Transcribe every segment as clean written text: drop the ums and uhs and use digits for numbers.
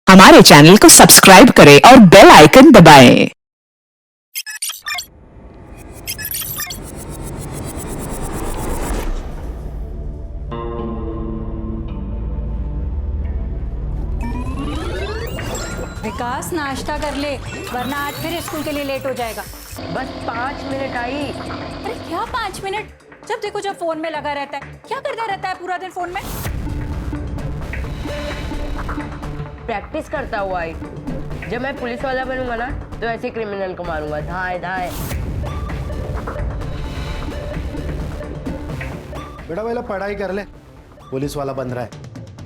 हमारे चैनल को सब्सक्राइब करें और बेल आइकन दबाएं। विकास नाश्ता कर ले, वरना आज फिर स्कूल के लिए लेट हो जाएगा। बस 5 मिनट आई। अरे क्या 5 मिनट? जब देखो जब फोन में लगा रहता है। क्या करता रहता है पूरा दिन फोन में? प्रैक्टिस करता हुआ आई। जब मैं पुलिस वाला बनूंगा ना तो ऐसे क्रिमिनल को मारूंगा, धाए धाए। बेटा पहले पढ़ाई कर ले, पुलिस वाला बन रहा है।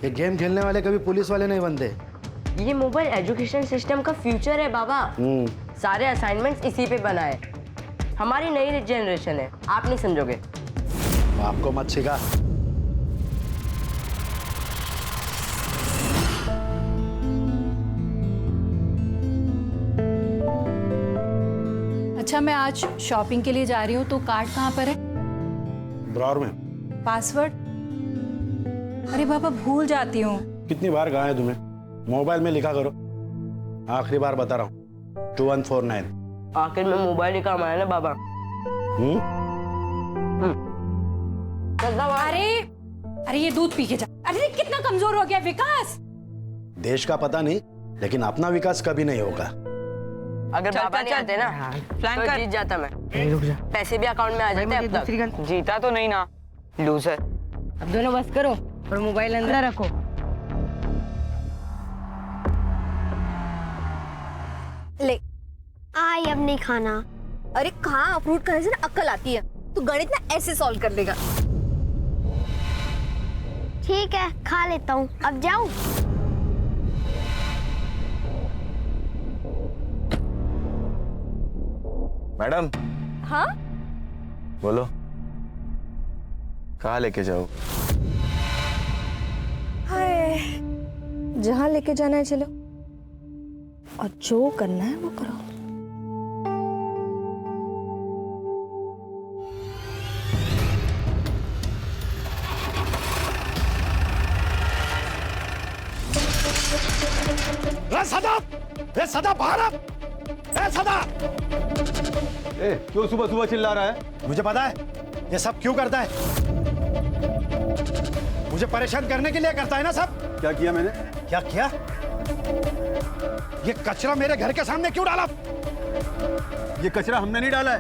ये गेम खेलने वाले कभी पुलिस वाले नहीं बनते। ये मोबाइल एजुकेशन सिस्टम का फ्यूचर है बाबा। सारे असाइनमेंट्स इसी पे बना है। हमारी नई जनरेशन है, आप नहीं समझोगे। आपको मत सिखा। अच्छा, मैं आज शॉपिंग के लिए जा रही हूँ, तो कार्ड कहाँ पर है? ड्रॉअर में। पासवर्ड? अरे बाबा, भूल जाती हूँ। कितनी बार कहा है तुम्हें, मोबाइल में लिखा करो। आखिरी बार बता रहा हूँ, 2149। आखिर में मोबाइल ही काम आया ना बाबा। अरे ये दूध पी के जा। अरे कितना कमजोर हो गया विकास। देश का पता नहीं, लेकिन अपना विकास कभी नहीं होगा। अगर बाबा नहीं आते ना प्लान तो कर। जीत जाता मैं। रुक जा। पैसे भी अकाउंट में आ जाते अब तक। जीता तो नहीं ना, लूजर। अब दोनों बस करो और मोबाइल अंदर रखो। ले आई, अब नहीं खाना। अरे कहाँ फ्रूट खाने से ना अक्ल आती है। तू गणित ना ऐसे सॉल्व कर देगा। ठीक है, खा लेता हूँ। अब जाऊँ? मैडम। हाँ, बोलो, कहाँ लेके जाओ? हाय, जहाँ लेके जाना है चलो, और जो करना है वो करो। सदा बाहर आ! सदा! क्यों सुबह सुबह चिल्ला रहा है? मुझे पता है ये सब क्यों करता है। मुझे परेशान करने के लिए करता है ना सब। क्या किया मैंने? क्या किया? ये कचरा मेरे घर के सामने क्यों डाला? ये कचरा हमने नहीं डाला है।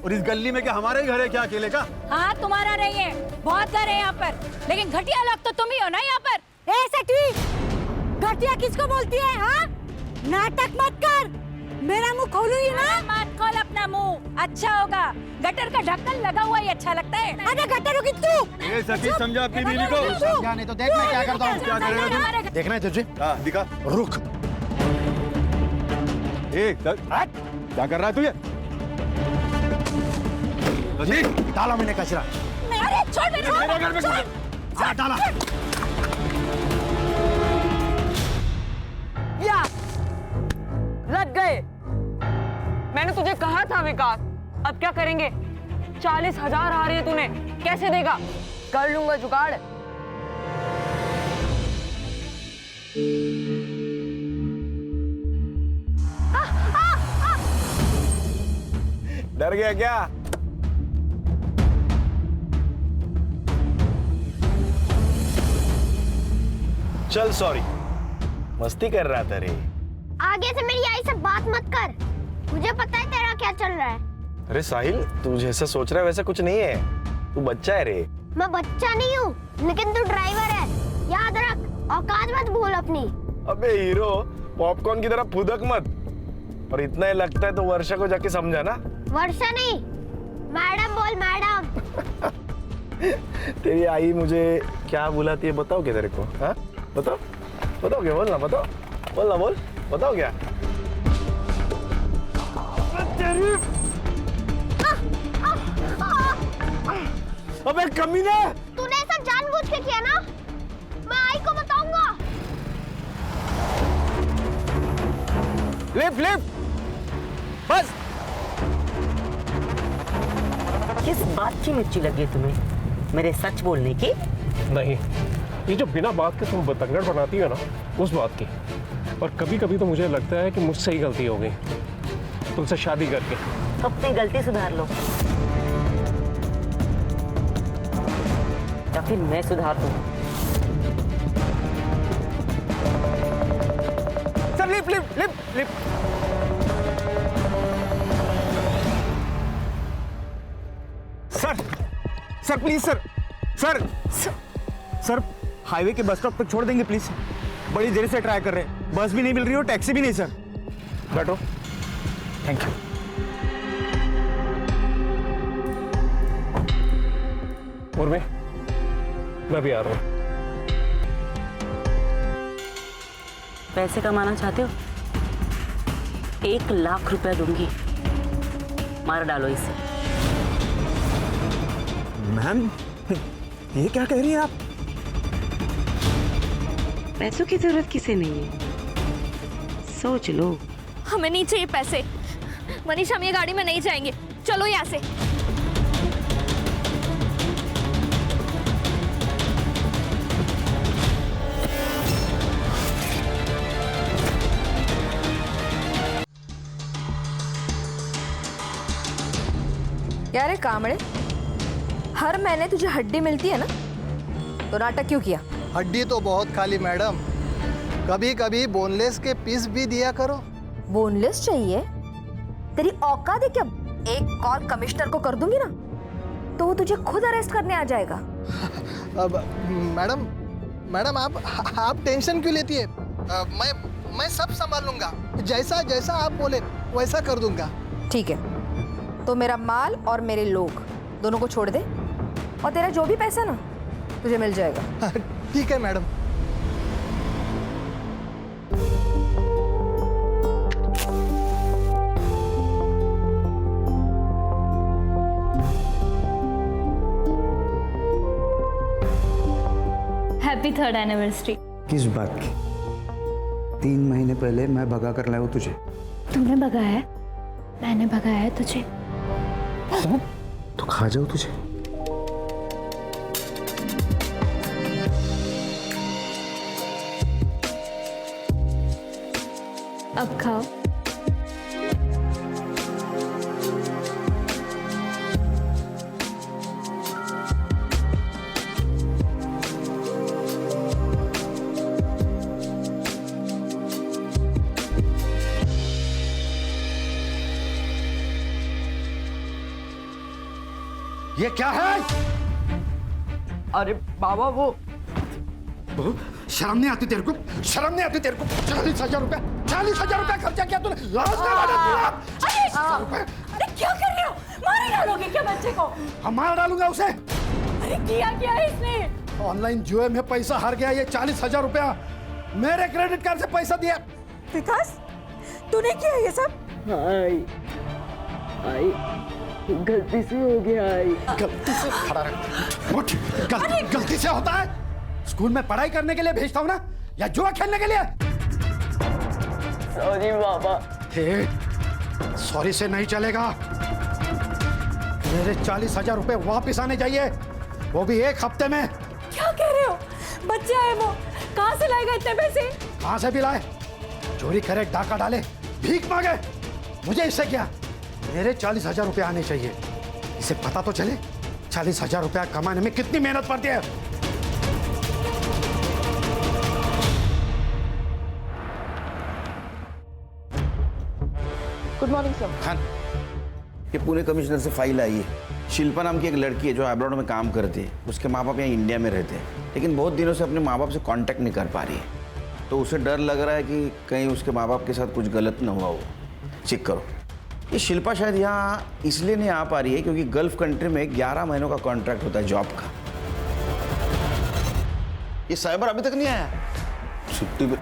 और इस गली में क्या हमारा ही घर है क्या अकेले का? हाँ, तुम्हारा नहीं है, बहुत घर है यहाँ पर, लेकिन घटिया लोग तो तुम ही हो ना यहाँ पर। ए सटवी, घटिया किसको बोलती है? हाँ, नाटक मत कर, मेरा मुंह खोलूंगी ना। मत खोल अपना मुंह, अच्छा होगा। गटर का ढक्कन लगा हुआ ही अच्छा लगता है। अरे गटर होगी तू। ए सची, समझा अपनी बीवी को? समझा नहीं तो देख मैं क्या करता हूँ। क्या करेगा तू? देखना है तुझे? हाँ, दिखा। रुक। क्या कर रहा है तू ये? सची, डाला मैंने कचरा। अरे छोड़ मेरे को। मेरे घर में छोड़। हाँ, डाला। या लग गए। मैंने तुझे कहा था विकास। अब क्या करेंगे? 40,000 आ रही है तूने, कैसे देगा? कर लूंगा जुगाड़। डर गया क्या? चल सॉरी, मस्ती कर रहा था रे। आगे से मेरी आई से बात मत कर। मुझे पता है तेरा क्या चल रहा है। अरे साहिल, तू जैसा सोच रहा है वैसा कुछ नहीं है। तू बच्चा है रे। मैं बच्चा नहीं हूँ, लेकिन तू ड्राइवर है, याद रख। औकात मत भूल अपनी। अबे हीरो, पॉपकॉर्न की तरह फुदक मत। और इतना ही लगता है तो वर्षा को जाके समझा ना। वर्षा नहीं, मैडम बोल, मैडम। तेरी आई मुझे क्या बुलाती है बताओ क्या तेरे को? हाँ बताओ, बताओ क्या? बोलना, बताओ, बोलना, बोल, बताओ क्या? अबे कमीने! तूने ऐसा जानबूझ के किया ना? मैं आई को बताऊंगा। लिफ्ट, लिफ्ट, बस। किस बात की मिर्ची लगी है तुम्हें? मेरे सच बोलने की? नहीं, ये जो बिना बात के तुम बतंगड़ बनाती हो ना, उस बात की। और कभी कभी तो मुझे लगता है कि मुझसे ही गलती हो गई तुमसे शादी करके। अपनी गलती सुधार लो या फिर मैं सुधार दूँ। Sir lift lift lift lift. Sir sir please sir sir sir highway के बस स्टॉप तक छोड़ देंगे प्लीज। बड़ी देर से ट्राई कर रहे हैं, बस भी नहीं मिल रही और टैक्सी भी नहीं सर। बैठो। Thank you. उर्मी, मैं भी आ रहा हूँ। पैसे कमाना चाहते हो? 1 लाख रुपया दूंगी, मार डालो इसे। मैम ये क्या कह रही हैं आप? पैसों की जरूरत किसे नहीं है, सोच लो। हमें नहीं चाहिए पैसे। मनीष, हम ये गाड़ी में नहीं जाएंगे, चलो यहाँ से। क्या रे कामड़े, हर महीने तुझे हड्डी मिलती है ना, तो नाटक क्यों किया? हड्डी तो बहुत खाली मैडम, कभी कभी बोनलेस के पीस भी दिया करो। बोनलेस चाहिए? तेरी औकात है क्या? एक कॉल कमिश्नर को कर दूंगी ना तो वो तुझे खुद अरेस्ट करने आ जाएगा। अब मैडम मैडम आप टेंशन क्यों लेती है? मैं सब संभाल लूंगा, जैसा जैसा आप बोले वैसा कर दूंगा। ठीक है, तो मेरा माल और मेरे लोग दोनों को छोड़ दे और तेरा जो भी पैसा ना तुझे मिल जाएगा। ठीक है मैडम। Happy 3rd anniversary. किस बात की? 3 महीने पहले मैं भगा कर लाया हूँ तुझे। तुमने भगाया है? मैंने भगाया है तुझे? तो खा जाओ तुझे। अब खाओ। ये क्या है? अरे बाबा वो शर्म नहीं आती तेरे को? शर्म नहीं आती तेरे को? 40,000 रुपया, 40,000 रुपया खर्चा किया तूने। लाज नहीं बना तू? अरे क्या कर रहे हो? मार डालोगे क्या बच्चे को? हम मार डालूंगा उसे। अरे किया क्या है इसने? ऑनलाइन जुए में पैसा हार गया। ये 40,000 रुपया मेरे क्रेडिट कार्ड से पैसा दिया। विकास, तूने किया ये सब? आई गलती से हो गया। गलती से खड़ा रह। उठ। गलती से होता है? स्कूल में पढ़ाई करने के लिए भेजता हूँ ना, या जुआ खेलने के लिए? सॉरी बाबा। सॉरी से नहीं चलेगा। मेरे 40,000 रुपए वापिस आने चाहिए, वो भी 1 हफ्ते में। क्या कह रहे हो? बच्चा है वो, कहाँ से लाएगा इतने पैसे? कहाँ से भी लाए? चोरी करे, डाका डाले, भीख मांगे, मुझे इससे क्या? मेरे 40,000 रुपए आने चाहिए। इसे पता तो चले 40,000 रुपया कमाने में कितनी मेहनत पड़ती है। Good morning sir. खान, ये पुणे कमिश्नर से फाइल आई है। शिल्पा नाम की एक लड़की है जो अब्रॉड में काम करती है। उसके माँ बाप यहाँ इंडिया में रहते हैं, लेकिन बहुत दिनों से अपने माँ बाप से कांटेक्ट नहीं कर पा रही है। तो उसे डर लग रहा है कि कहीं उसके माँ बाप के साथ कुछ गलत ना हुआ हो। चेक करो। ये शिल्पा शायद यहाँ इसलिए नहीं आ पा रही है क्योंकि गल्फ कंट्री में 11 महीनों का कॉन्ट्रैक्ट होता है जॉब का। ये साइबर अभी तक नहीं आया छुट्टी पे।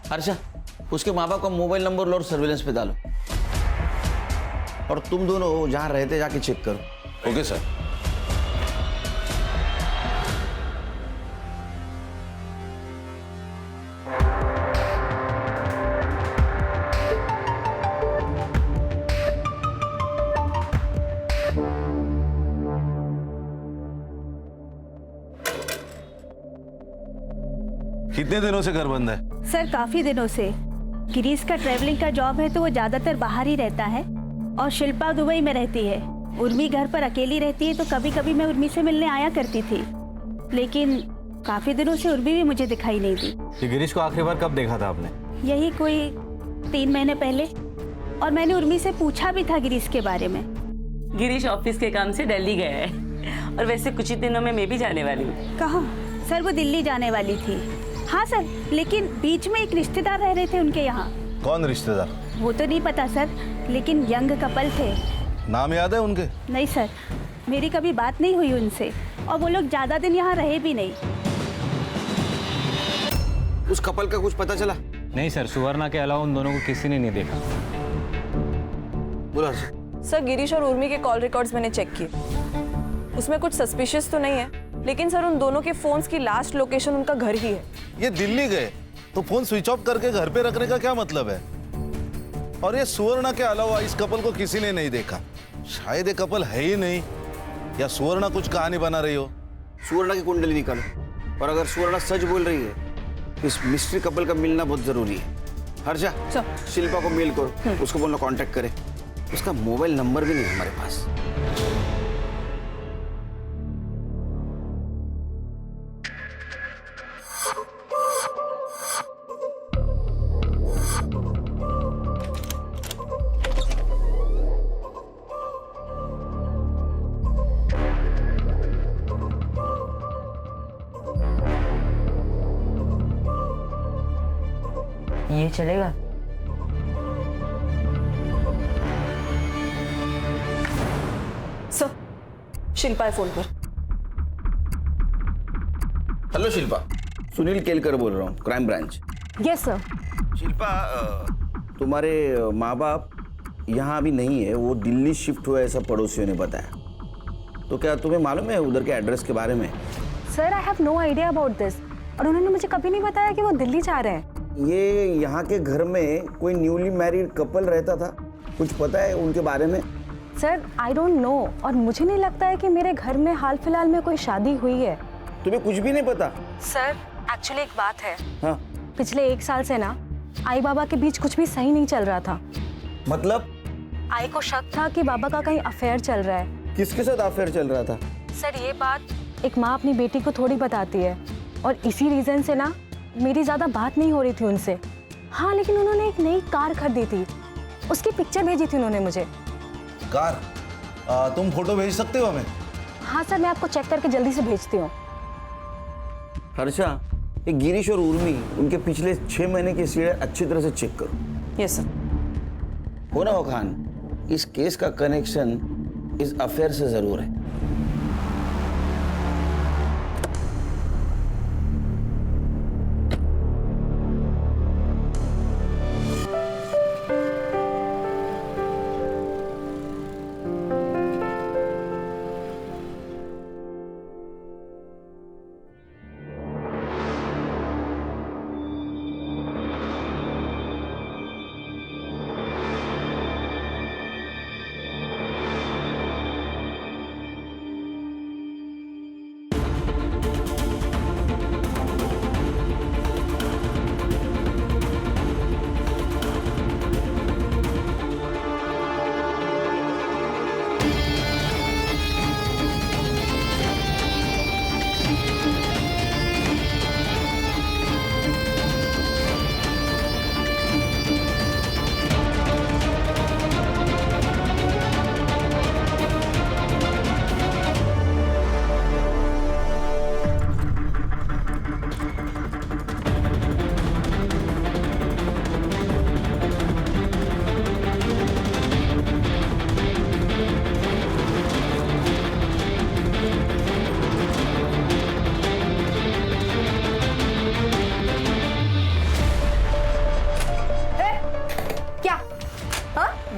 हर्षा, उसके माँ बाप का मोबाइल नंबर लो और सर्विलेंस पे डालो, और तुम दोनों जहाँ रहते जाके चेक करो। Okay sir. कितने दिनों से घर बंद है? सर काफी दिनों से गिरीश का ट्रैवलिंग का जॉब है तो वो ज्यादातर बाहर ही रहता है और शिल्पा दुबई में रहती है। उर्मी घर पर अकेली रहती है तो कभी कभी मैं उर्मी से मिलने आया करती थी, लेकिन काफी दिनों से उर्मी भी मुझे दिखाई नहीं दी। ये गिरीश को आखिरी बार कब देखा था आपने? यही कोई 3 महीने पहले, और मैंने उर्मी से पूछा भी था गिरीश के बारे में। गिरीश ऑफिस के काम से दिल्ली गया है और वैसे कुछ ही दिनों में मैं भी जाने वाली हूँ। कहाँ? सर वो दिल्ली जाने वाली थी। हाँ सर, लेकिन बीच में एक रिश्तेदार रह रहे थे उनके यहाँ। कौन रिश्तेदार? वो तो नहीं पता सर, लेकिन यंग कपल थे। नाम याद है उनके? नहीं सर, मेरी कभी बात नहीं हुई उनसे और वो लोग ज्यादा दिन यहाँ रहे भी नहीं। उस कपल का कुछ पता चला? नहीं सर, सुवर्णा के अलावा उन दोनों को किसी ने नहीं देखा। बोला सर, गिरीश और उर्मी के कॉल रिकॉर्ड्स मैंने चेक किए, उसमें कुछ सस्पिशियस तो नहीं है, लेकिन सर उन दोनों के फोन्स की लास्ट लोकेशन उनका घर ही है। ये दिल्ली गए तो फोन स्विच ऑफ करके घर पे रखने का क्या मतलब है? और ये सुवर्णा के अलावा इस कपल को किसी ने नहीं देखा। शायद ये कपल है ही नहीं, या सुवर्णा कुछ कहानी बना रही हो। सुवर्णा की कुंडली निकालो, और अगर सुवर्णा सच बोल रही है तो इस मिस्ट्री कपल का मिलना बहुत जरूरी है। हर्षा, शिल्पा को मेल करो, उसको बोलना कांटेक्ट करे। उसका मोबाइल नंबर भी नहीं है हमारे पास। ये चलेगा? सर, शिल्पा है फोन पर। हेलो शिल्पा, सुनील केलकर बोल रहा हूँ, crime branch. Yes sir. Shilpa, तुम्हारे माँ बाप यहाँ अभी नहीं है, वो दिल्ली शिफ्ट हुआ ऐसा पड़ोसियों ने बताया। तो क्या तुम्हें मालूम है उधर के एड्रेस के बारे में? Sir, I have no idea about this, और उन्होंने मुझे कभी नहीं बताया कि वो दिल्ली जा रहे हैं। ये यहाँ के घर में कोई न्यूली मैरिड कपल रहता था, कुछ पता है उनके बारे में? सर, आई डोंट नो, और मुझे नहीं लगता है कि मेरे घर में हाल फिलहाल में कोई शादी हुई है। तुम्हें कुछ भी नहीं पता? सर, एक्चुअली एक बात है। हाँ? पिछले 1 साल से ना आई बाबा के बीच कुछ भी सही नहीं चल रहा था। मतलब? आई को शक था कि बाबा का कहीं अफेयर चल रहा है। किसके साथ अफेयर चल रहा था? सर, ये बात एक माँ अपनी बेटी को थोड़ी बताती है, और इसी रीजन से ना मेरी ज्यादा बात नहीं हो रही थी उनसे। हाँ, लेकिन उन्होंने एक नई कार खरीदी थी, उसकी पिक्चर भेजी थी उन्होंने मुझे। कार? तुम फोटो भेज सकते हो हमें? हाँ सर, मैं आपको चेक करके जल्दी से भेजती हूँ। हर्षा, ये गिरीश और उर्मी, उनके पिछले 6 महीने की सीढ़ियाँ अच्छी तरह से चेक करो। Yes sir. हो ना हो खान, इस केस का कनेक्शन इस अफेयर से जरूर है।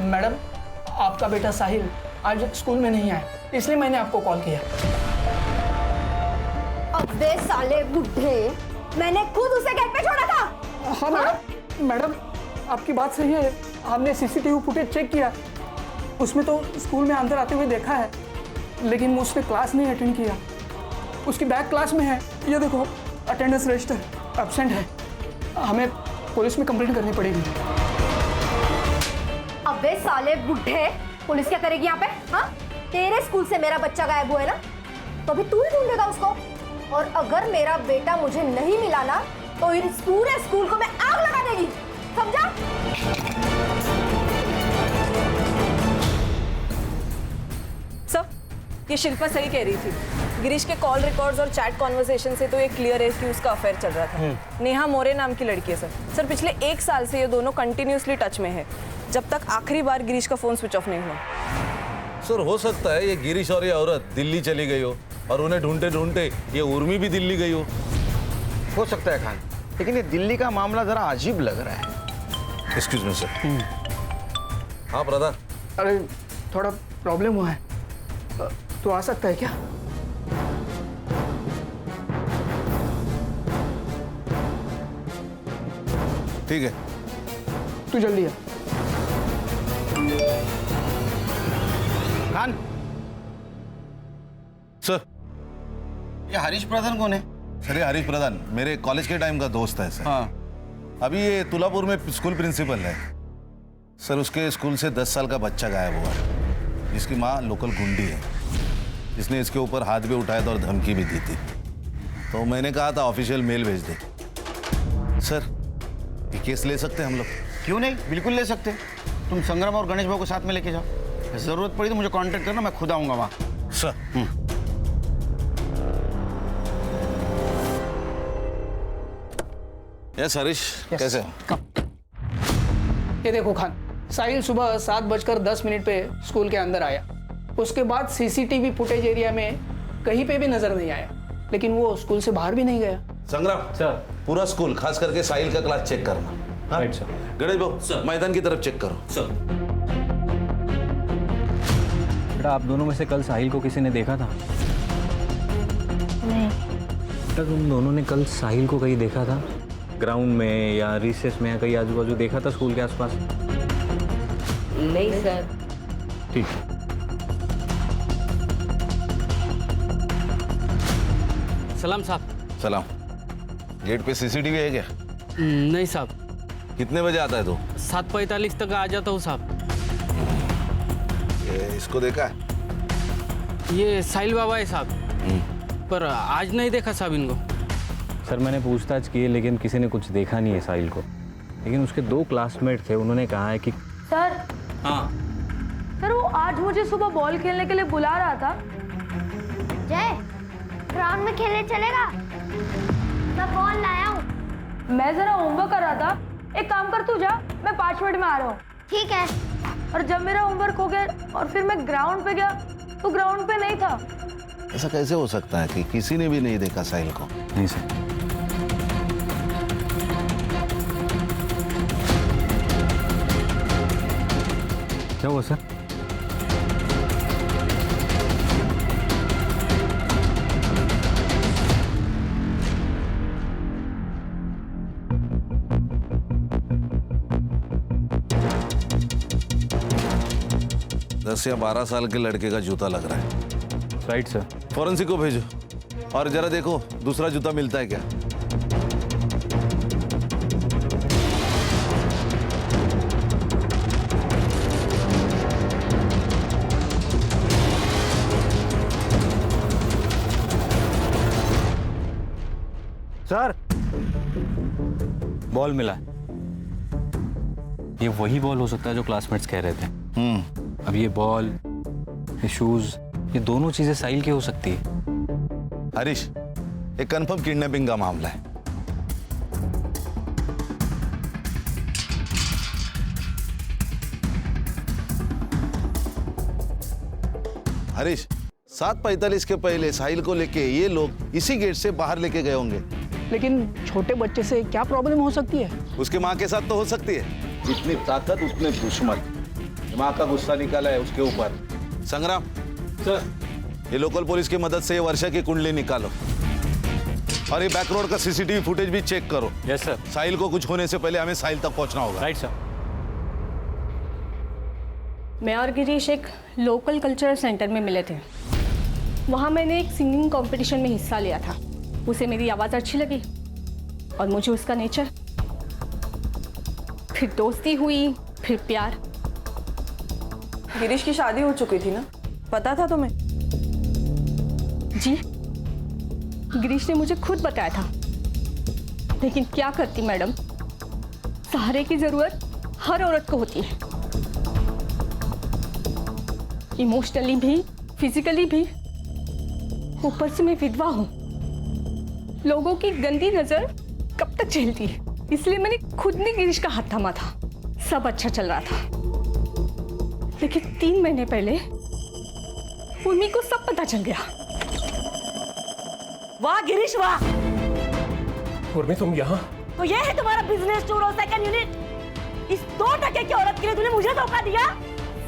मैडम, आपका बेटा साहिल आज स्कूल में नहीं आया, इसलिए मैंने आपको कॉल किया। अबे साले बुढ़े, मैंने खुद उसे गेट पे छोड़ा था। हाँ मैडम, मैडम आपकी बात सही है, हमने सीसीटीवी फुटेज चेक किया, उसमें तो स्कूल में अंदर आते हुए देखा है, लेकिन उसने क्लास नहीं अटेंड किया। उसकी बैक क्लास में है, ये देखो अटेंडेंस रजिस्टर एब्सेंट है। हमें पुलिस में कंप्लेंट करनी पड़ेगी। अबे साले बुढ़े, पुलिस क्या करेगी यहाँ पे? हाँ, तेरे स्कूल से मेरा बच्चा गायब हुआ है ना, तो अभी तू ही ढूंढेगा उसको। और अगर मेरा बेटा मुझे नहीं मिला ना, तो इस पूरे स्कूल को मैं आग लगा देगी, समझा? सर, ये शिल्पा सही कह रही थी। गिरीश के कॉल रिकॉर्ड्स और चैट कॉन्वर्सेशन से तो ये क्लियर है कि उसका अफेयर चल रहा था। नेहा मोरे नाम की लड़की है सर। पिछले 1 साल से ये दोनों कंटिन्यूसली टच में है, जब तक आखिरी बार गिरीश का फोन स्विच ऑफ नहीं हुआ। सर हो सकता है ये गिरीश और ये औरत दिल्ली चली गई हो और उन्हें ढूंढते ढूंढते ये उर्मी भी दिल्ली गई हो सकता है खान, लेकिन ये दिल्ली का मामला जरा अजीब लग रहा है। Excuse me sir. हाँ प्रधान। अरे थोड़ा प्रॉब्लम हुआ है, तू आ सकता है क्या? ठीक है, तू जल्दी आ। खान सर। ये हरीश प्रधान कौन है? सर ये हरीश प्रधान मेरे कॉलेज के टाइम का दोस्त है सर। हाँ। अभी ये तुलापुर में स्कूल प्रिंसिपल है सर। उसके स्कूल से 10 साल का बच्चा गायब हुआ है, जिसकी माँ लोकल गुंडी है, जिसने इसके ऊपर हाथ भी उठाया था और धमकी भी दी थी। तो मैंने कहा था ऑफिशियल मेल भेज दे। सर ये केस ले सकते हैं हम लोग? क्यों नहीं, बिल्कुल ले सकते। तुम संग्राम और गणेश भाऊ को साथ में लेके जाओ, जरूरत पड़ी तो मुझे कांटेक्ट करना, मैं खुद आऊंगा वहाँ। सर। यस हरीश, कैसे हो? ये देखो खान, साहिल सुबह 7:10 पे स्कूल के अंदर आया। उसके बाद सीसीटीवी फुटेज एरिया में कहीं पे भी नजर नहीं आया, लेकिन वो स्कूल से बाहर भी नहीं गया। संग्राम सर, पूरा स्कूल खास करके साहिल का क्लास चेक करना। Right sir. गणेश भाऊ मैदान की तरफ चेक करो। सर। बेटा आप दोनों में से कल साहिल को किसी ने देखा था? नहीं। बेटा तुम दोनों ने कल साहिल को कहीं देखा था? ग्राउंड में या रिसेस में या कहीं आजू बाजू देखा था स्कूल के आसपास? नहीं सर। ठीक। सलाम साहब। सलाम। गेट पे सीसीटीवी है क्या? नहीं साहब। कितने बजे आता है तू? 7:45 तक आ जाता हूँ साहब। इसको देखा है? ये साहिल बाबा है साहब, पर आज नहीं देखा साहब इनको। सर मैंने पूछताछ की लेकिन किसी ने कुछ देखा नहीं है साहिल को, लेकिन उसके 2 क्लासमेट थे, उन्होंने कहा है कि सर। हाँ सर वो आज मुझे सुबह बॉल खेलने के लिए बुला रहा था। जय, ग्राउंड में खेलने चलेगा? मैं बॉल लाया हूँ। मैं जरा होमवर्क कर रहा था, एक काम कर तू जा, मैं 5 मिनट में आ रहा हूँ। ठीक है। और जब मेरा होमवर्क हो गया और फिर मैं ग्राउंड पे गया तो ग्राउंड पे नहीं था। ऐसा कैसे हो सकता है कि किसी ने भी नहीं देखा साहिल को? नहीं सर। क्या हुआ सर? दस या 12 साल के लड़के का जूता लग रहा है। Right sir. फॉरेंसिक को भेजो और जरा देखो दूसरा जूता मिलता है क्या। सर बॉल मिला। ये वही बॉल हो सकता है जो क्लासमेट्स कह रहे थे। अब ये बॉल, ये शूज, ये दोनों चीजें साहिल की हो सकती है। हरीश, एक कंफर्म किडनैपिंग का मामला है। हरीश, 7:45 के पहले साहिल को लेके ये लोग इसी गेट से बाहर लेके गए होंगे। लेकिन छोटे बच्चे से क्या प्रॉब्लम हो सकती है? उसके माँ के साथ तो हो सकती है। जितनी ताकत उतने दुश्मन। माँ का गुस्सा निकाला है उसके ऊपर। संग्राम सर, ये लोकल पुलिस की मदद से ये वर्षा की कुंडली निकालो और ये बैक रोड का सीसीटीवी फुटेज भी चेक करो। Yes sir. साहिल को कुछ होने से पहले हमें साहिल तक पहुंचना होगा। Right sir. मैं और गिरीश एक लोकल कल्चरल सेंटर में मिले थे। वहाँ मैंने एक सिंगिंग कंपटीशन में हिस्सा लिया था। उसे मेरी आवाज़ अच्छी लगी और मुझे उसका नेचर फिर दोस्ती हुई, फिर प्यार। गिरीश की शादी हो चुकी थी ना, पता था तुम्हें? जी, गिरीश ने मुझे खुद बताया था, लेकिन क्या करती मैडम, सहारे की जरूरत हर औरत को होती है, इमोशनली भी, फिजिकली भी। ऊपर से मैं विधवा हूं, लोगों की गंदी नजर कब तक झेलती है, इसलिए मैंने खुद ने गिरीश का हाथ थामा था। सब अच्छा चल रहा था, लेकिन 3 महीने पहले उर्मी को सब पता चल गया। वाह गिरीश वाह, उर्मी तुम यहाँ? तो ये है तुम्हारा बिजनेस टूर और सेकंड यूनिट। इस 2 टके की औरत के लिए तूने मुझे धोखा दिया।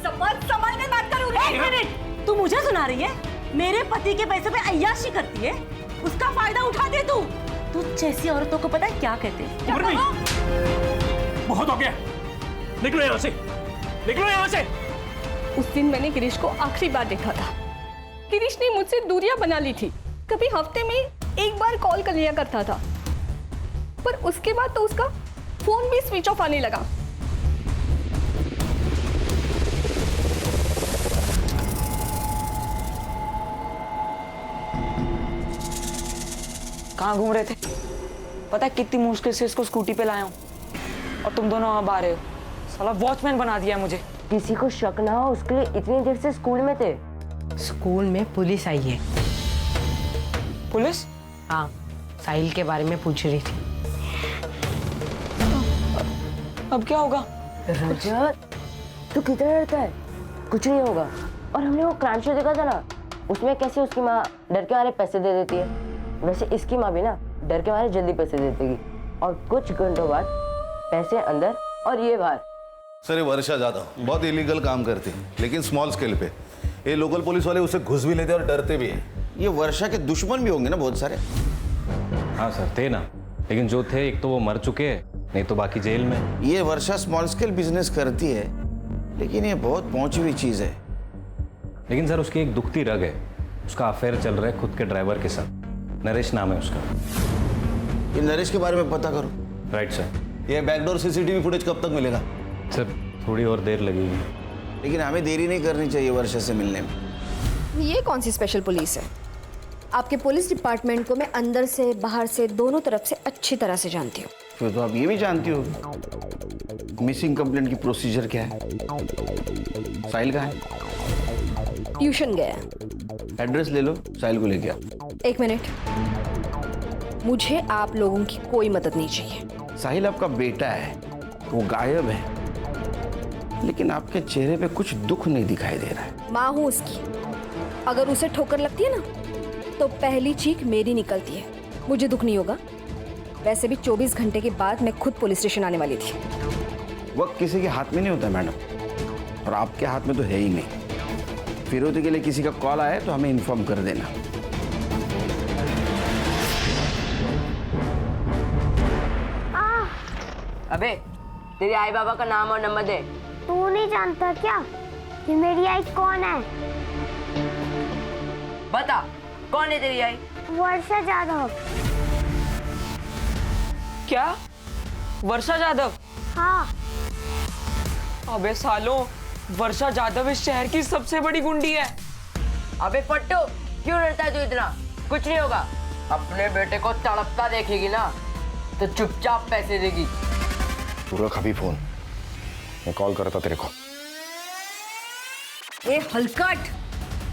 संभल के बात करूँ। 1 मिनट, तू मुझे सुना रही है? मेरे पति के पैसे पे अय्याशी करती है, उसका फायदा उठाती है तू। तू जैसी औरतों को पता है क्या कहते हैं? उर्मी, बहुत हो गया, निकलो यहाँ से, निकलो यहाँ से। उस दिन मैंने गिरीश को आखिरी बार देखा था। गिरीश ने मुझसे दूरियां बना ली थी, कभी हफ्ते में 1 बार कॉल कर लिया करता था, पर उसके बाद तो उसका फोन भी स्विच ऑफ आने लगा। कहाँ घूम रहे थे? पता है कितनी मुश्किल से इसको स्कूटी पे लाया हूँ, और तुम दोनों अब आ रहे हो। साला वॉचमैन बना दिया मुझे। किसी को शक ना हो उसके लिए इतनी देर से स्कूल में थे। स्कूल में पुलिस आई है। पुलिस? हाँ, साहिल के बारे में पूछ रही थी। अब क्या होगा? रजत, तू कितना डरता है? कुछ नहीं होगा। और हमने वो क्राइम शो देखा था ना, उसमें कैसे उसकी माँ डर के मारे पैसे दे देती है, वैसे इसकी माँ भी ना डर के मारे जल्दी पैसे दे देगी, और कुछ घंटों बाद पैसे अंदर और ये बाहर। सर ये वर्षा जादव बहुत इलीगल काम करती है, लेकिन स्मॉल स्केल पे। ये लोकल पुलिस वाले उसे घुस भी लेते और डरते भी हैं। ये वर्षा के दुश्मन भी होंगे ना बहुत सारे। हाँ सर थे ना, लेकिन जो थे एक तो वो मर चुके हैं, नहीं तो बाकी जेल में। ये वर्षा स्मॉल स्केल बिजनेस करती है, लेकिन ये बहुत पहुंची हुई चीज है। लेकिन सर उसकी एक दुखती रग है, उसका अफेयर चल रहा है खुद के ड्राइवर के साथ। नरेश नाम है उसका। ये नरेश के बारे में पता करो। Right sir. ये बैकडोर सीसीटीवी फुटेज कब तक मिलेगा? सर थोड़ी और देर लगेगी, लेकिन हमें देरी नहीं करनी चाहिए वर्षा से मिलने में। ये कौन सी स्पेशल पुलिस है? आपके पुलिस डिपार्टमेंट को मैं अंदर से बाहर से दोनों तरफ से अच्छी तरह से जानती हूँ। फिर तो आप ये भी जानती हो मिसिंग कंप्लेंट की प्रोसीजर क्या है। साहिल कहाँ है? ट्यूशन गया। एड्रेस ले लो, साहिल को लेके आओ। 1 मिनट, मुझे आप लोगों की कोई मदद नहीं चाहिए। साहिल आपका बेटा है, वो गायब है, लेकिन आपके चेहरे पे कुछ दुख नहीं दिखाई दे रहा है। माँ हूँ उसकी, अगर उसे ठोकर लगती है ना तो पहली चीख मेरी निकलती है, मुझे दुख नहीं होगा। वैसे भी 24 घंटे के बाद मैं खुद पुलिस स्टेशन आने वाली थी। वक्त किसी के हाथ में नहीं होता मैडम, और आपके हाथ में तो है ही नहीं। फिरौती के लिए किसी का कॉल आया तो हमें इन्फॉर्म कर देना। अबे तेरे आई बाबा का नाम और नंबर दे। तू नहीं जानता क्या कि मेरी आई कौन है? बता कौन है तेरी आई? वर्षा जाधव। क्या? वर्षा जाधव? हाँ। अबे सालों, वर्षा जाधव इस शहर की सबसे बड़ी गुंडी है। अबे पट्टू, क्यों डरता है तू इतना? कुछ नहीं होगा। अपने बेटे को तड़पता देखेगी ना तो चुपचाप पैसे देगी। तू रख अभी फोन, मैं कॉल करता तेरे को। ए हलकट,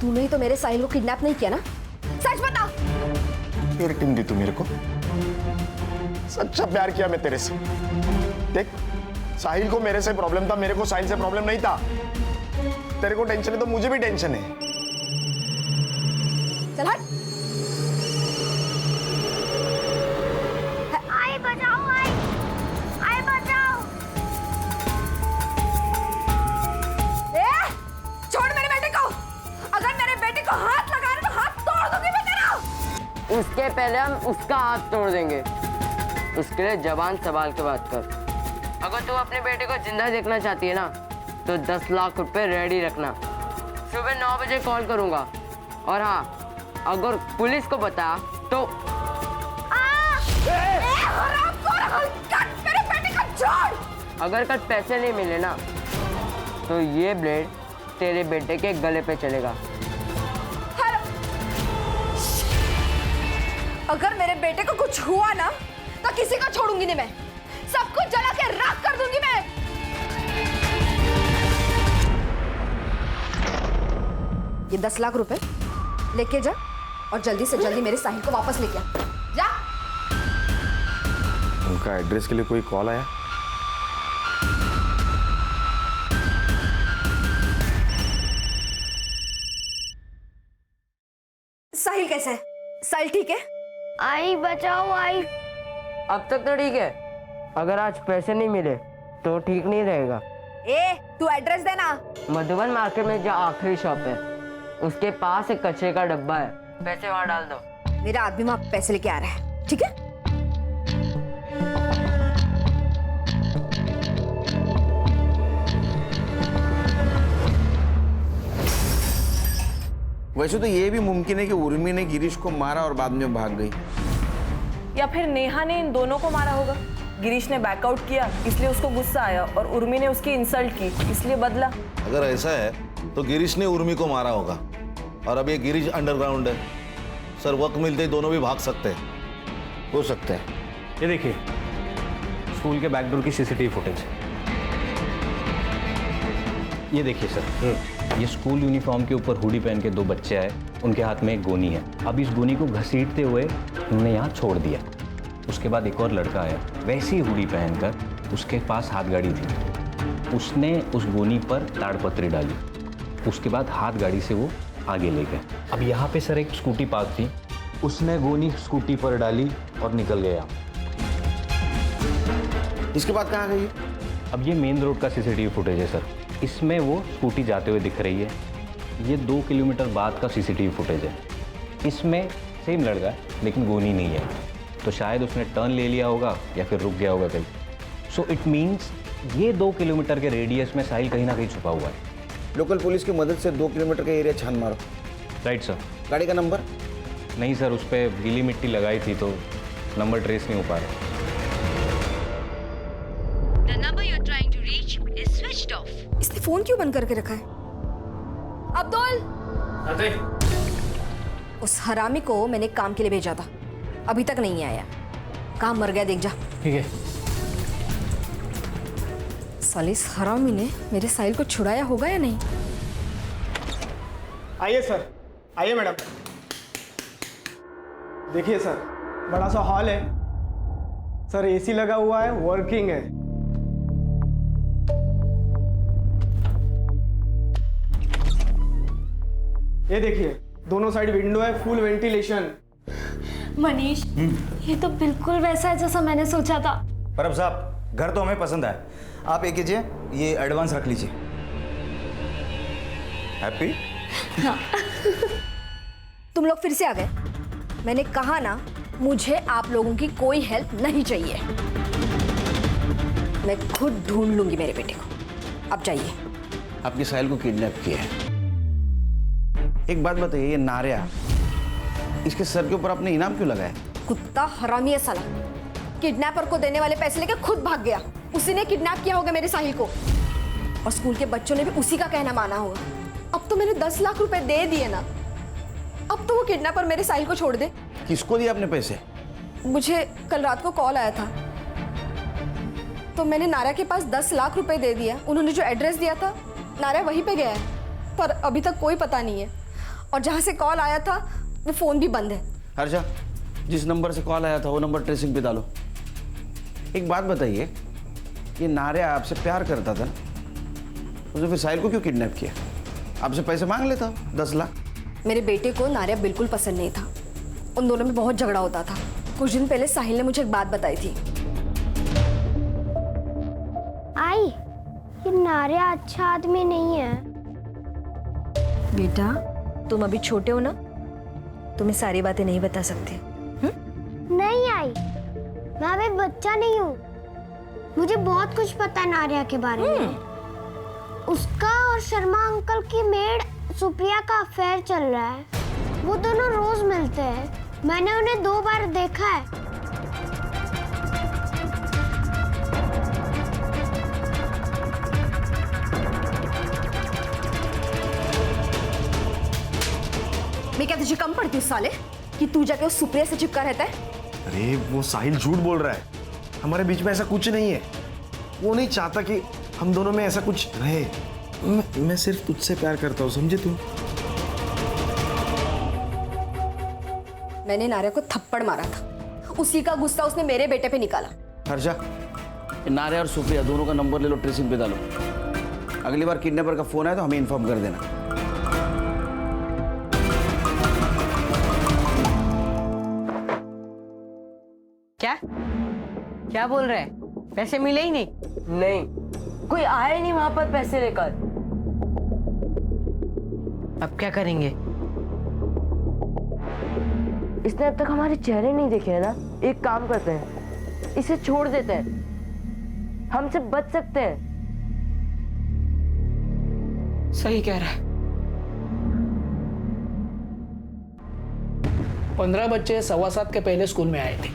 तूने ही तो मेरे साहिल को किडनैप नहीं किया ना? सच बता। फिर टीम दी तू मेरे को। सच्चा प्यार किया मैं तेरे से। देख, साहिल को मेरे से प्रॉब्लम था, मेरे को साहिल से प्रॉब्लम नहीं था। तेरे को टेंशन है तो मुझे भी टेंशन है। चल हट। आई बचाओ, आई बचाओ। ए, छोड़ मेरे बेटे को। अगर मेरे बेटे को हाथ लगाया तो हाथ तोड़ दूंगी मैं तेरा। उसके पहले हम उसका हाथ तोड़ देंगे। उसके लिए जबान संभाल के बात कर। अगर तू अपने बेटे को जिंदा देखना चाहती है ना तो 10 लाख रुपए रेडी रखना। सुबह 9 बजे कॉल करूंगा। और हाँ, अगर पुलिस को बता तो मेरे बेटे को छोड़। अगर कल पैसे नहीं मिले ना तो ये ब्लेड तेरे बेटे के गले पे चलेगा। अगर मेरे बेटे को कुछ हुआ ना तो किसी को छोड़ूंगी नहीं मैं, सब कुछ जला के राख कर दूंगी मैं। ये 10 लाख रुपए लेके जा और जल्दी से जल्दी मेरे साहिल को वापस लेके आ। जा। उनका एड्रेस के लिए कोई कॉल आया? साहिल कैसा है? साहिल ठीक है? आई बचाओ आई। अब तक तो ठीक है, अगर आज पैसे नहीं मिले तो ठीक नहीं रहेगा। ए, तू एड्रेस देना। मधुबन मार्केट में जो आखिरी शॉप है उसके पास एक कचरे का डब्बा है, पैसे वहां डाल दो। मेरा आदमी वहां पैसे लेके आ रहा है, ठीक है? वैसे तो ये भी मुमकिन है कि उर्मी ने गिरीश को मारा और बाद में भाग गई, या फिर नेहा ने इन दोनों को मारा होगा। गिरीश ने बैकआउट किया इसलिए उसको गुस्सा आया और उर्मी ने उसकी इंसल्ट की इसलिए बदला। अगर ऐसा है तो गिरीश ने उर्मी को मारा होगा और अब ये गिरीश अंडरग्राउंड है। सर वक्त मिलते ही दोनों भी भाग सकते हैं। हो सकता है। ये देखिए स्कूल के बैकडोर की सीसीटीवी फुटेज। ये देखिए सर, ये स्कूल यूनिफॉर्म के ऊपर हुडी पहन के 2 बच्चे आए, उनके हाथ में एक गोनी है। अब इस गोनी को घसीटते हुए उन्होंने यहाँ छोड़ दिया। उसके बाद एक और लड़का आया वैसी हुडी पहनकर, उसके पास हाथ गाड़ी थी, उसने उस गोनी पर ताड़पत्री डाली, उसके बाद हाथ गाड़ी से वो आगे ले गए। अब यहाँ पे सर एक स्कूटी पार्क थी, उसने गोनी स्कूटी पर डाली और निकल गया। इसके बाद कहाँ गई? अब ये मेन रोड का सीसीटीवी फुटेज है सर, इसमें वो स्कूटी जाते हुए दिख रही है। ये 2 किलोमीटर बाद का सीसीटीवी फुटेज है, इसमें सेम लड़का है लेकिन गोनी नहीं है, तो शायद उसने टर्न ले लिया होगा या फिर रुक गया होगा कहीं। सो इट मीन्स ये 2 किलोमीटर के रेडियस में साहिल कहीं ना कहीं छुपा हुआ है। लोकल पुलिस की मदद से 2 किलोमीटर का एरिया छान मारो। Right sir. गाड़ी का नंबर? नहीं सर, उस पर गीली मिट्टी लगाई थी तो नंबर ट्रेस नहीं हो पा रहा। The number you're trying to reach is switched off. इसने फोन क्यों बंद करके रखा है? अब्दुल, उस हरामी को मैंने काम के लिए भेजा था, अभी तक नहीं आया। कहाँ मर गया देख जा। ठीक है। साले इस हरामी ने मेरे साहिल को छुड़ाया होगा या नहीं? आइए सर, आइए मैडम। देखिए सर, बड़ा सा हॉल है सर, एसी लगा हुआ है, वर्किंग है। ये देखिए दोनों साइड विंडो है, फुल वेंटिलेशन। मनीष, ये तो बिल्कुल वैसा है जैसा मैंने सोचा था। परब साहब, घर तो हमें पसंद है, आप एक कीजिए, ये एडवांस रख लीजिए। हैप्पी? हाँ। तुम लोग फिर से आ गए। मैंने कहा ना, मुझे आप लोगों की कोई हेल्प नहीं चाहिए। मैं खुद ढूंढ लूंगी मेरे बेटे को। अब जाइए। आपके साहिल को किडनैप किया है। एक बात बताइए, ये नारिया, इसके सर के ऊपर आपने इनाम क्यों लगाया? कुत्ता हरामी है साला। किडनैपर को देने वाले पैसे लेकर खुद भाग गया। उसी ने किडनैप किया होगा मेरे साहिल को, और स्कूल के बच्चों ने भी उसी का कहना माना होगा। अब तो मैंने 10 लाख रुपए दे दिए ना, अब तो वो किडनैपर मेरे साहिल को छोड़ दे। किसको दिए आपने पैसे? मुझे कल रात को कॉल आया था, तो मैंने नारा के पास 10 लाख रुपए दे दिया। उन्होंने जो एड्रेस दिया था, नारा वहीं पे गया है, पर अभी तक कोई पता नहीं है। और जहाँ से कॉल आया था वो फ़ोन भी बंद है। हर्षा, जिस नंबर से कॉल आया था वो नंबर ट्रेसिंग पे डालो। एक बात बताइए, ये नारिया आपसे प्यार करता था ना, उसने फिर साहिल को क्यों किडनैप किया? आपसे पैसे मांग लेता 10 लाख। मेरे बेटे को नारिया बिल्कुल पसंद नहीं था, उन दोनों में बहुत झगड़ा होता था। कुछ दिन पहले साहिल ने मुझे एक बात बताई थी। आई, ये नारिया अच्छा आदमी नहीं है। बेटा, तुम अभी छोटे हो ना, तुम्हें सारी बातें नहीं बता सकते। नहीं आई, मैं अभी बच्चा नहीं हूँ, मुझे बहुत कुछ पता है नारिया के बारे में। उसका और शर्मा अंकल की मेड सुप्रिया का अफेयर चल रहा है। वो दोनों रोज मिलते हैं, मैंने उन्हें 2 बार देखा है। मैं क्या तुझे कम पड़ती हूँ साले कि तू जाके उस सुप्रिया से चिपका रहता है? अरे वो साहिल झूठ बोल रहा है, हमारे बीच में ऐसा कुछ नहीं है। वो नहीं चाहता कि हम दोनों में ऐसा कुछ रहे। मैं सिर्फ तुझसे प्यार करता हूँ, समझे तू? मैंने नारिया को थप्पड़ मारा था, उसी का गुस्सा उसने मेरे बेटे पे निकाला। हर्षा, नारे और सुप्रिया दोनों का नंबर ले लो, ट्रेसिंग पे डालो। अगली बार किडनैपर का फोन आए तो हमें इन्फॉर्म कर देना। क्या क्या बोल रहे हैं? पैसे मिले ही नहीं? नहीं, कोई आया ही नहीं वहां पर पैसे लेकर। अब क्या करेंगे? इसने अब तक हमारे चेहरे नहीं देखे हैं ना। एक काम करते हैं, इसे छोड़ देते हैं, हमसे बच सकते हैं। सही कह रहा है। 15 बच्चे 7:15 के पहले स्कूल में आए थे।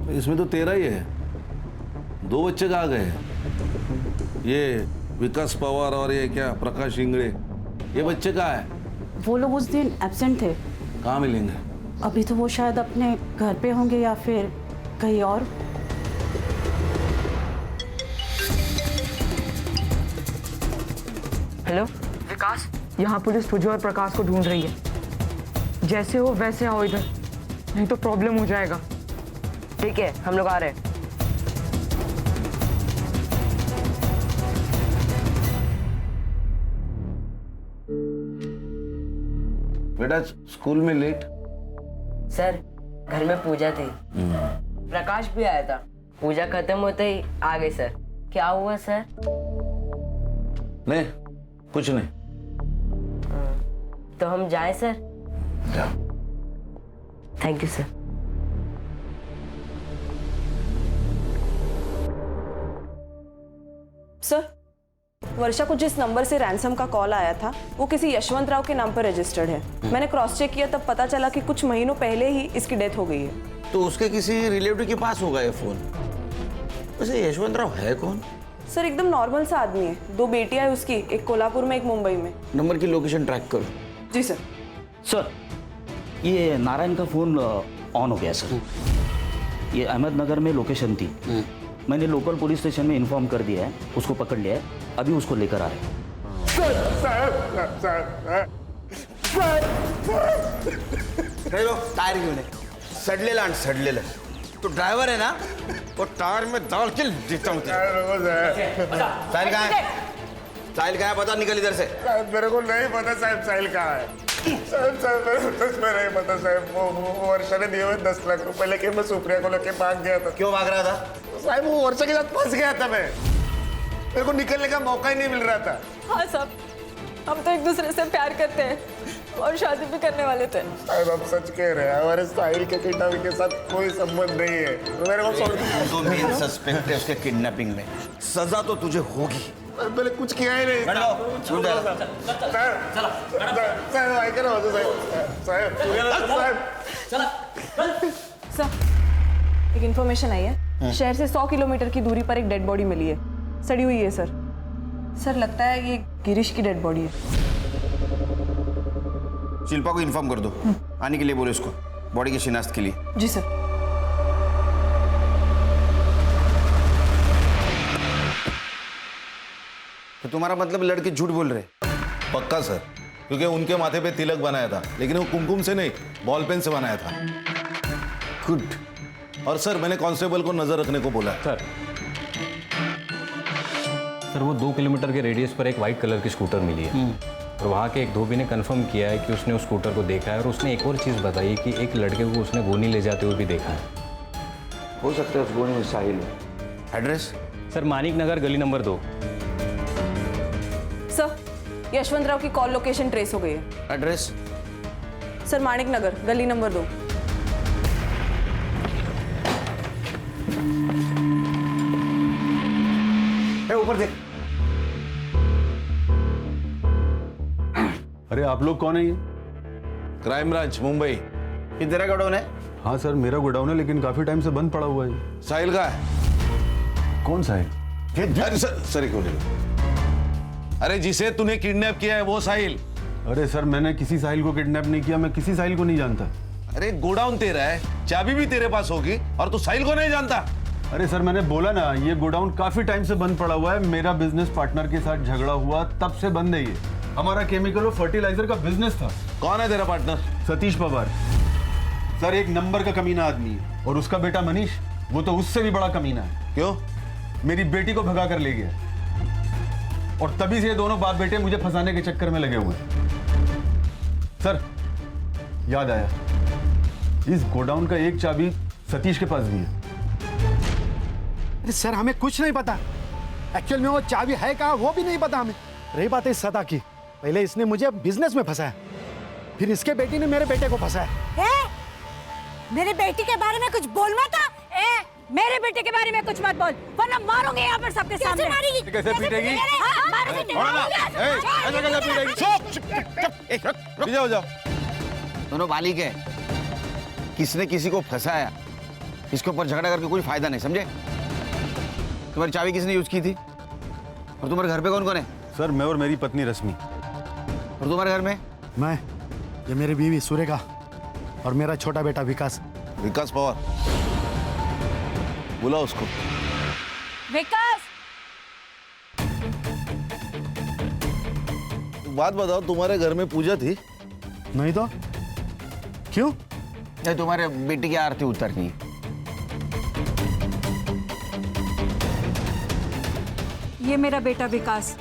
इसमें तो 13 ही है, 2 बच्चे कहाँ गए? ये विकास पवार और ये क्या प्रकाश इंगड़े, ये बच्चे कहाँ है? वो लोग उस दिन एब्सेंट थे। कहाँ मिलेंगे? अभी तो वो शायद अपने घर पे होंगे या फिर कहीं और। हेलो विकास, यहाँ पुलिस तुझे और प्रकाश को ढूंढ रही है। जैसे हो वैसे आओ इधर, नहीं तो प्रॉब्लम हो जाएगा। ठीक है, हम लोग आ रहे हैं। बेटा स्कूल में लेट? सर घर में पूजा थी, प्रकाश भी आया था। पूजा खत्म होते ही आ गए सर। क्या हुआ सर? नहीं कुछ नहीं। तो हम जाएं सर? जाओ। Thank you sir. सर, वर्षा को जिस नंबर से रैंसम का कॉल आया था वो किसी यशवंत राव के नाम पर रजिस्टर्ड है। मैंने क्रॉस चेक किया तब पता चला कि कुछ महीनों पहले ही इसकी डेथ हो गई है। तो उसके किसी रिलेटिव के पास होगा ये फोन। वैसे यशवंत राव है कौन? सर एकदम नॉर्मल सा आदमी है। 2 बेटियां है उसकी, एक कोल्हापुर में एक मुंबई में। नंबर की लोकेशन ट्रैक करो। जी सर। सर ये नारायण का फोन ऑन हो गया सर। ये अहमदनगर में लोकेशन थी, मैंने लोकल पुलिस स्टेशन में इन्फॉर्म कर दिया है, उसको पकड़ लिया है, अभी उसको लेकर आ रहे हैं। टायर क्यों नहीं? सडलेला तो ड्राइवर है ना, वो टायर में डाल के देता हूँ। साहिल कहाँ है? साहिल कहाँ है? पता, निकल इधर से। मेरे को नहीं पता साहब साहिल कहाँ है। साहब मेरे नहीं पता साहब। वो वर्षा ने दिए हुए 10 लाख रुपए लेके मैं सुप्रिया को लेके भाग गया था। क्यों भाग रहा था? साहब वो वर्षा के साथ फंस गया था मैं, मेरे को निकलने का मौका ही नहीं मिल रहा था। हाँ साहब, हम तो एक दूसरे से प्यार करते हैं और शादी भी करने वाले थे। साहब आप सच कह रहे हैं, हमारे साहिल के किडनैपिंग के साथ कोई संबंध नहीं है। मेरे को तो मेन सस्पेक्ट है उसके किडनैपिंग में, सजा तो तुझे होगी। मैंने कुछ किया ही नहीं। सर एक इन्फॉर्मेशन आई है, शहर से 100 किलोमीटर की दूरी पर एक डेड बॉडी मिली है, सड़ी हुई है सर। सर लगता है ये गिरीश की डेड बॉडी है। शिल्पा को इन्फॉर्म कर दो, आने के लिए बोलो इसको, बॉडी की शिनाख्त के लिए। जी सर। तो तुम्हारा मतलब लड़के झूठ बोल रहे? पक्का सर, क्योंकि उनके माथे पे तिलक बनाया था, लेकिन वो कुमकुम से नहीं बॉल पेन से बनाया था। गुड। और सर मैंने कांस्टेबल को नजर रखने को बोला। सर वो 2 किलोमीटर के रेडियस पर एक वाइट कलर की स्कूटर मिली है और वहाँ के एक धोबी ने कंफर्म किया है कि उसने उस स्कूटर को देखा है और उसने एक और चीज़ बताई कि एक लड़के को उसने गोनी ले जाते हुए भी देखा है। हो सकता है उस गोनी में साहिल हो। एड्रेस? सर मानिक नगर गली नंबर 2। सर यशवंत राव की कॉल लोकेशन ट्रेस हो गई है। एड्रेस? सर मानिक नगर गली नंबर 2। ऊपर देख। अरे आप लोग कौन है? ये क्राइम ब्रांच मुंबई। ये तेरा गोडाउन है? हाँ सर मेरा गोडाउन है, लेकिन काफी टाइम से बंद पड़ा हुआ है। साहिल का है? कौन साहिल? अरे सर एक मिनट। अरे जिसे तूने किडनैप किया है वो साहिल। अरे सर, मैंने किसी साहिल को किडनैप नहीं किया, मैं किसी साहिल को नहीं जानता। अरे गोडाउन तेरा है, चाबी भी तेरे पास होगी और तू साहिल को नहीं जानता। अरे सर, मैंने बोला ना, ये गोडाउन काफी टाइम से बंद पड़ा हुआ है। मेरा बिजनेस पार्टनर के साथ झगड़ा हुआ, तब से बंद है ये। हमारा केमिकल और फर्टिलाइजर का बिजनेस था। कौन है तेरा पार्टनर? सतीश पवार सर, एक नंबर का कमीना आदमी है। और उसका बेटा मनीष, वो तो उससे भी बड़ा कमीना है। क्यों? मेरी बेटी को भगा कर ले गया और तभी से ये दोनों बाप बेटे मुझे फंसाने के चक्कर में लगे हुए हैं। सर, याद आया, इस गोडाउन का एक चाबी सतीश के पास भी है। अरे सर, हमें कुछ नहीं पता। एक्चुअल में वो चाबी है कहाँ वो भी नहीं पता हमें। रही बात है सदा की, पहले इसने मुझे बिजनेस में फंसाया, फिर इसके बेटी ने मेरे बेटे को फंसाया। मेरे बेटी के बारे में कुछ बोलना था? मेरे बेटे के बारे में कुछ मत बोल, वरना मारूंगी यहाँ पर सबके सामने। कैसे मारेगी? कैसे पीटेगी? पीछे हो जाओ। दोनों बालिक है, किसने किसी को फंसाया, इसके ऊपर झगड़ा करके कोई फायदा नहीं, समझे? तुम्हारी चाबी किसने यूज की थी? और तुम्हारे घर पे कौन कौन है? सर, मैं और मेरी पत्नी रश्मि। और तुम्हारे घर में? मैं, ये मेरी बीवी सुरेखा और मेरा छोटा बेटा विकास। विकास पवार, बुला उसको। विकास, बात बताओ, तुम्हारे घर में पूजा थी? नहीं तो क्यों? नहीं, तुम्हारे बेटी की आरती उतरनी है। ये मेरा बेटा विकास।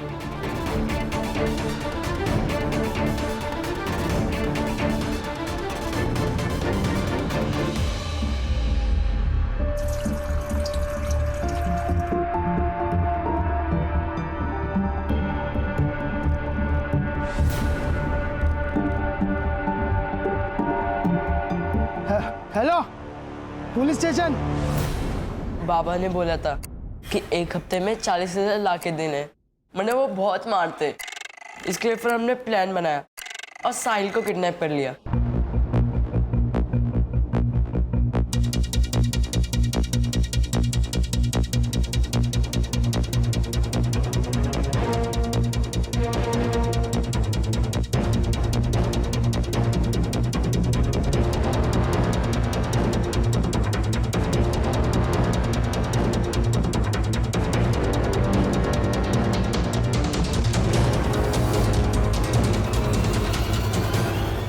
Hello, police station. बाबा ने बोला था कि एक हफ्ते में 40,000 ला के देने, मैंने वो बहुत मारते, इसके लिए फिर हमने प्लान बनाया और साहिल को किडनैप कर लिया।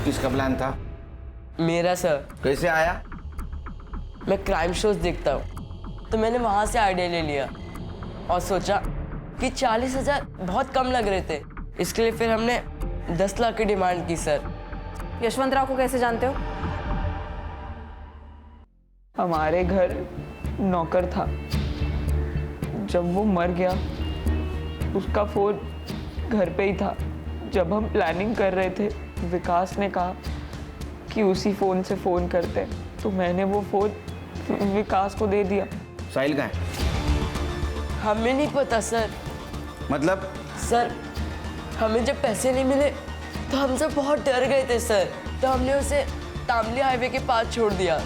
किसका प्लान था? मेरा सर। कैसे आया? मैं क्राइम शोज देखता हूँ, तो मैंने वहां से आइडिया ले लिया और सोचा कि 40,000 बहुत कम लग रहे थे, इसके लिए फिर हमने 10 लाख की डिमांड की सर। यशवंत राव को कैसे जानते हो? हमारे घर नौकर था, जब वो मर गया उसका फोन घर पे ही था। जब हम प्लानिंग कर रहे थे, विकास ने कहा कि उसी फोन से फोन करते हैं, तो मैंने वो फोन विकास को दे दिया। साहिल कहाँ है? हमें नहीं पता सर। मतलब? सर, हमें जब पैसे नहीं मिले तो हम सब बहुत डर गए थे सर, तो हमने उसे तामली हाईवे के पास छोड़ दिया।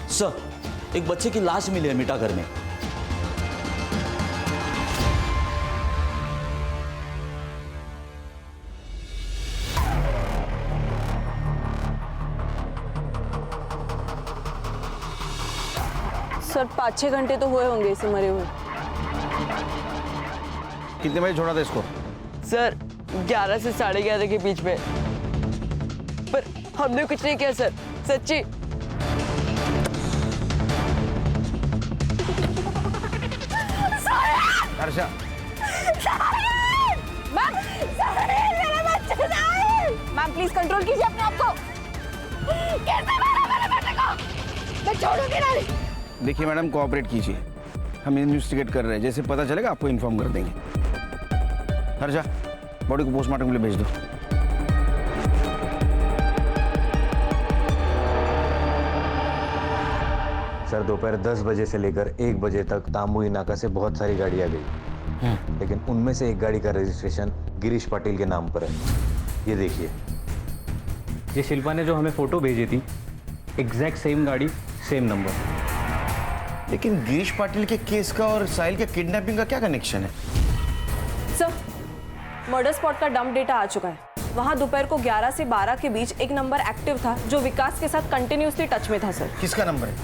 सर, एक बच्चे की लाश मिली है मिठागर में। सर 5-6 घंटे तो हुए होंगे इसे मरे हुए। कितने बजे छोड़ा था इसको? सर 11 से 11:30 के बीच में, पर हमने कुछ नहीं किया सर, सच्ची। हर्षा, मैम प्लीज कंट्रोल कीजिए अपने आप को। कैसे मारा मेरे बेटे को? मैं छोड़ूंगी नहीं। देखिए मैडम, कोऑपरेट कीजिए, हम इन्वेस्टिगेट कर रहे हैं, जैसे पता चलेगा आपको इन्फॉर्म कर देंगे। हर्षा, बॉडी को पोस्टमार्टम के लिए भेज दो। सर, दोपहर 10 बजे से लेकर 1 बजे तक तामुई नाका से बहुत सारी गाड़ियाँ गई, लेकिन उनमें से एक गाड़ी का रजिस्ट्रेशन गिरीश पाटिल के नाम पर है। ये देखिए, ये शिल्पा ने जो हमें फोटो भेजी थी, एग्जैक्ट सेम गाड़ी, सेम नंबर। लेकिन गिरीश पाटिल के केस का और साहिल के किडनैपिंग का क्या कनेक्शन है? सर, मर्डर स्पॉट का डंप डेटा आ चुका है। वहाँ दोपहर को 11 से 12 के बीच एक नंबर एक्टिव था जो विकास के साथ कंटिन्यूसली टच में था सर। किसका नंबर है?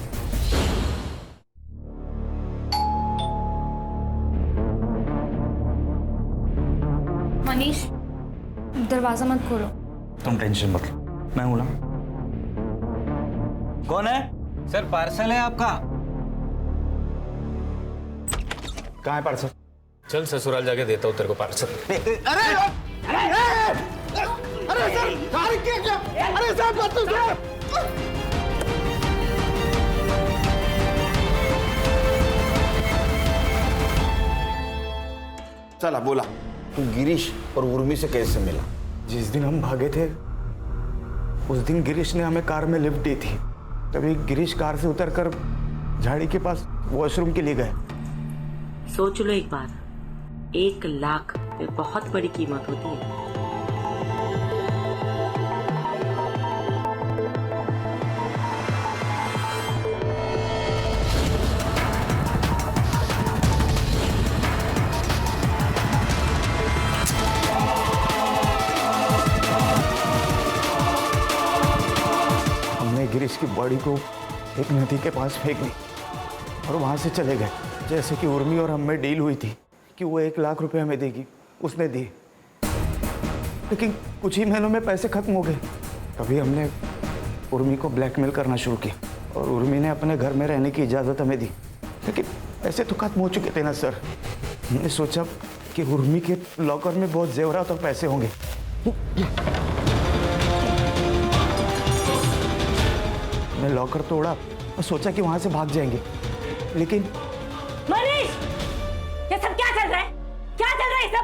मनीष, दरवाजा मत खोलो। तुम टेंशन मत लो, मैं हूं ना। कौन है? सर पार्सल है आपका। कहाँ है पार्सल? चल ससुराल जाके देता हूँ तेरे को पार्सल। अरे सर, अरे साहब बात तो सुनो। चला बोला, तू गिरीश और उर्मी से कैसे मिला? जिस दिन हम भागे थे उस दिन गिरीश ने हमें कार में लिफ्ट दी थी। तभी गिरीश कार से उतरकर झाड़ी के पास वॉशरूम के लिए गए। सोच लो एक बार, 1 लाख पे बहुत बड़ी कीमत होती है। हमने गिरीश की बॉडी को एक नदी के पास फेंक दी और वहां से चले गए। जैसे कि उर्मी और हम में डील हुई थी कि वो 1 लाख रुपए हमें देगी, उसने दिए। लेकिन कुछ ही महीनों में पैसे खत्म हो गए। तभी हमने उर्मी को ब्लैकमेल करना शुरू किया और उर्मी ने अपने घर में रहने की इजाज़त हमें दी। लेकिन पैसे तो खत्म हो चुके थे ना सर। हमने सोचा कि उर्मी के लॉकर में बहुत जेवरात और पैसे होंगे। मैं लॉकर तोड़ा और सोचा कि वहां से भाग जाएंगे, लेकिन मनीष, ये सब क्या चल रहा है? क्या चल रहा है ये सब?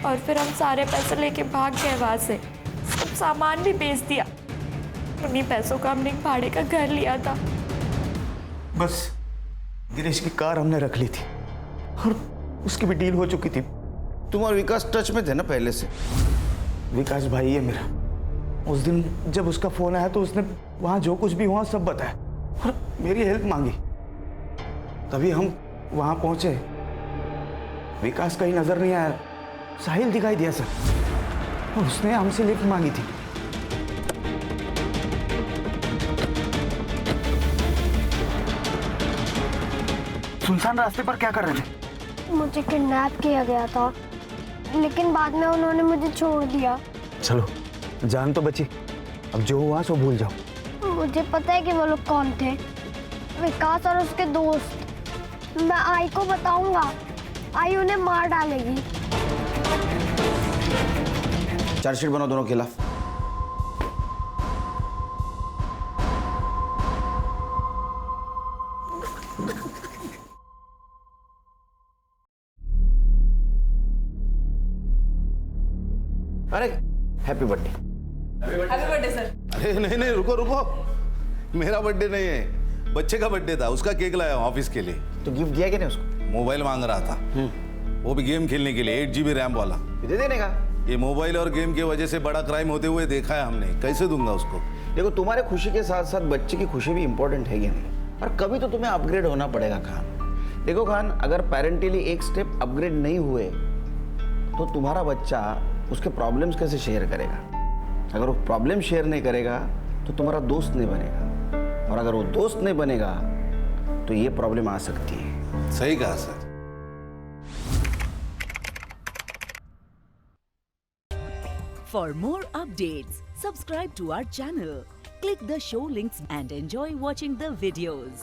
और फिर हम सारे पैसे लेके भाग गए वहां से, सब सामान भी बेच दिया। उन्हीं पैसों का हमने एक भाड़े का घर लिया था। बस गिरीश की कार हमने रख ली थी और उसकी भी डील हो चुकी थी। तुम और विकास टच में थे ना पहले से? विकास भाई है मेरा। उस दिन जब उसका फोन आया तो उसने वहां जो कुछ भी हुआ सब बताया और मेरी हेल्प मांगी। तभी हम वहां पहुंचे। विकास कहीं नजर नहीं आया, साहिल दिखाई दिया सर और उसने हमसे लिफ्ट मांगी थी। सुनसान रास्ते पर क्या कर रहे थे? मुझे किडनैप किया गया था, लेकिन बाद में उन्होंने मुझे छोड़ दिया। चलो, जान तो बची। अब जो हुआ सो भूल जाओ। मुझे पता है कि वो लोग कौन थे। विकास और उसके दोस्त। मैं आई को बताऊंगा, आई उन्हें मार डालेगी। चार्जशीट बनाओ दोनों के खिलाफ। अरे happy birthday. Happy birthday sir. अरे नहीं नहीं, रुको रुको, मेरा बर्थडे नहीं है, बच्चे का बर्थडे था, उसका केक लाया हूं ऑफिस के लिए। तो गिफ्ट दिया क्या नहीं उसको? मोबाइल मांग रहा था, वो भी गेम खेलने के लिए, 8 GB रैम वाला। दे देने का। ये मोबाइल और गेम की वजह से बड़ा क्राइम होते हुए देखा है हमने, कैसे दूंगा उसको? देखो, तुम्हारे खुशी के साथ साथ बच्चे की खुशी भी इंपॉर्टेंट है या नहीं? और कभी तो तुम्हें अपग्रेड होना पड़ेगा खान। देखो खान, अगर पेरेंटली एक स्टेप अपग्रेड नहीं हुए तो तुम्हारा बच्चा उसके प्रॉब्लम्स कैसे शेयर करेगा? अगर वो प्रॉब्लम शेयर नहीं करेगा तो तुम्हारा दोस्त नहीं बनेगा, और अगर वो दोस्त नहीं बनेगा तो ये प्रॉब्लम आ सकती है। सही कहा sir. For more updates, subscribe to our channel, click the show links and enjoy watching the videos.